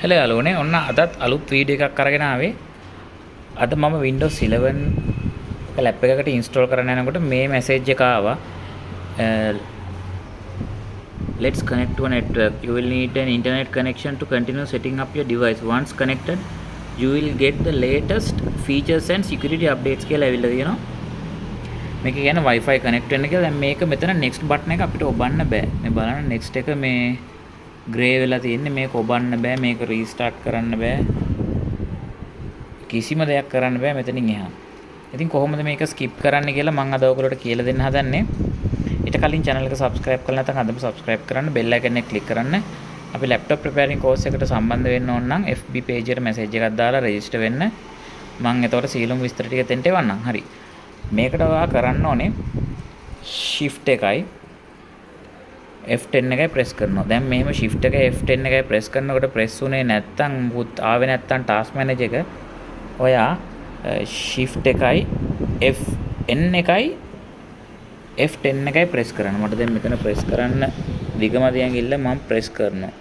හෙල යාළුවනේ ඔන්න අදත් අලුත් වීඩියෝ එකක් අරගෙන ආවේ. අද මම Windows 11 එක ලැප් එකකට ඉන්ස්ටෝල් කරන්න යනකොට මේ මැසේජ් එක ආවා. Let's connect to a network. You will need an internet connection to continue setting up your device. Once connected, you will get the latest features and security updates කියලා ඇවිල්ලා තියෙනවා. මේක කියන්නේ Wi-Fi connect වෙන්න කියලා. දැන් මේක මෙතන next button එක අපිට ඔබන්න බෑ. මේ බලන්න next එක මේ ග්‍රේ වෙලා තියෙන්නේ. මේක ඔබන්න බෑ. මේක රීස්ටාර්ට් කරන්න බෑ. කිසිම දෙයක් කරන්න බෑ මෙතනින් එහා. ඉතින් කොහොමද මේක skip කරන්න කියලා මම අද ඔයගොල්ලෝට කියලා දෙන්න හදන්නේ. ඊට කලින් channel එක subscribe කරලා නැත්නම් අදම subscribe කරන්න, bell icon එක click කරන්න. අපි laptop preparing course එකට සම්බන්ධ වෙන්න ඕන නම් FB page එකට message එකක් දාලා register වෙන්න. මම එතකොට සීලුම් විස්තර ටික දෙන්න එවන්නම්. හරි. මේකට ඔයා කරන්න ඕනේ shift එකයි F10 එකයි press කරනවා. දැන් මෙහෙම shift එක F10 එකයි press කරනකොට press උනේ නැත්තම් මුත් ආවේ නැත්තම් task manager එක ඔයා shift එකයි Fn එකයි F10 එකයි press කරන්න. මට දැන් මෙතන press කරන්න දිගමදියන් ගිල්ල මම press කරනවා.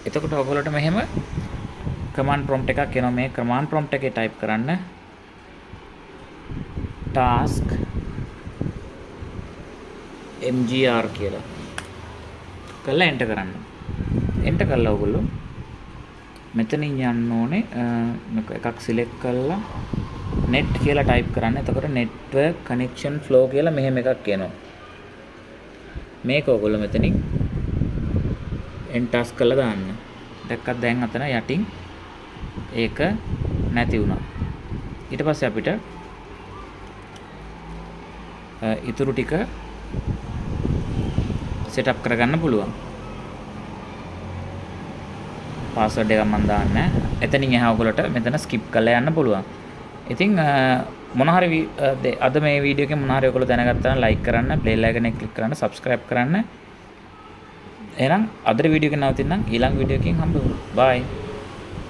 එතකොට ඔයගොල්ලෝට මෙහෙම command prompt එකක් එනවා. මේ command prompt එකේ type කරන්න task mgr කියලා. කළා enter කරන්න. enter කළා ඔයගොල්ලෝ මෙතනින් යන්න ඕනේ එකක් select කරලා net කියලා type කරන්න. එතකොට network connection flow කියලා මෙහෙම එකක් එනවා. මේක ඔයගොල්ලෝ මෙතනින් enter කරලා දාන්න. දැක්කත් දැන් අතන යටින් ඒක නැති වුණා. ඊට පස්සේ අපිට ඊටු ටික setup කරගන්න පුළුවන්. password එක මම දාන්නේ. එතනින් එහා ඔයගොල්ලෝට මෙතන skip කරලා යන්න පුළුවන්. ඉතින් මොන හරි අද මේ වීඩියෝ එකේ මොන හරි ඔයගොල්ලෝ දැනගත්තා නම් like කරන්න, bell icon එක click කරන්න, subscribe කරන්න. එහෙනම් අද වීඩියෝ එක නවතින්න ඊළඟ වීඩියෝ එකකින් හම්බෙමු. bye.